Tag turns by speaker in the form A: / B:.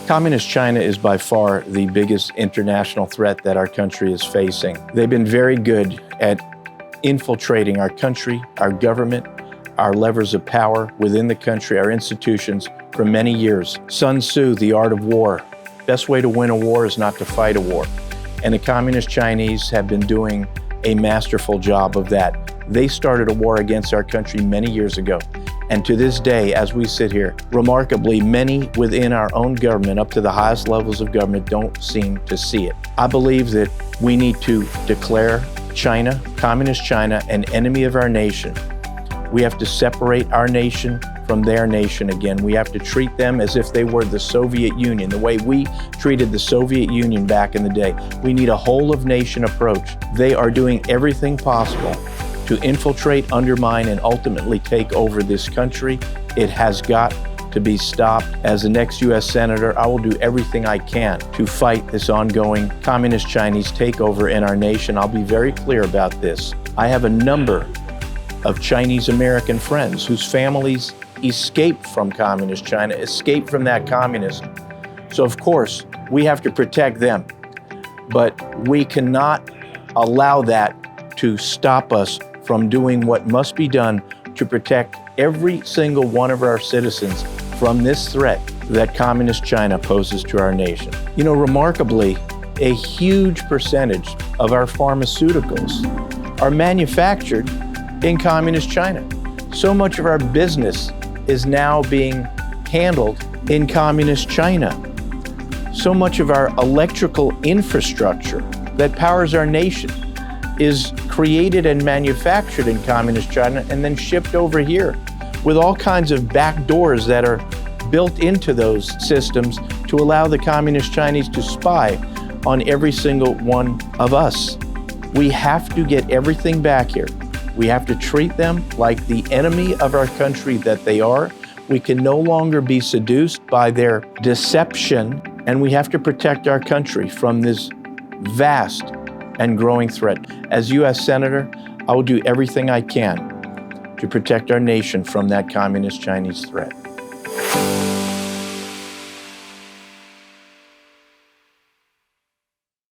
A: Communist China is by far the biggest international threat that our country is facing. They've been very good at infiltrating our country, our government, our levers of power within the country, our institutions for many years. Sun Tzu, The Art of War. Best way to win a war is not to fight a war. And the Communist Chinese have been doing a masterful job of that. They started a war against our country many years ago. And to this day, as we sit here, remarkably, many within our own government, up to the highest levels of government, don't seem to see it. I believe that we need to declare China, Communist China, an enemy of our nation. We have to separate our nation from their nation again. We have to treat them as if they were the Soviet Union, the way we treated the Soviet Union back in the day. We need a whole-of-nation approach. They are doing everything possible to infiltrate, undermine, and ultimately take over this country. It has got to be stopped. As the next U.S. Senator, I will do everything I can to fight this ongoing Communist Chinese takeover in our nation. I'll be very clear about this. I have a number of Chinese American friends whose families escaped from Communist China, escaped from that communism. So of course, we have to protect them, but we cannot allow that to stop us from doing what must be done to protect every single one of our citizens from this threat that Communist China poses to our nation. You know, remarkably, a huge percentage of our pharmaceuticals are manufactured in Communist China. So much of our business is now being handled in Communist China. So much of our electrical infrastructure that powers our nation is created and manufactured in Communist China and then shipped over here with all kinds of back doors that are built into those systems to allow the Communist Chinese to spy on every single one of us. We have to get everything back here. We have to treat them like the enemy of our country that they are. We can no longer be seduced by their deception, and we have to protect our country from this vast and growing threat. As U.S. Senator, I will do everything I can to protect our nation from that Communist Chinese threat.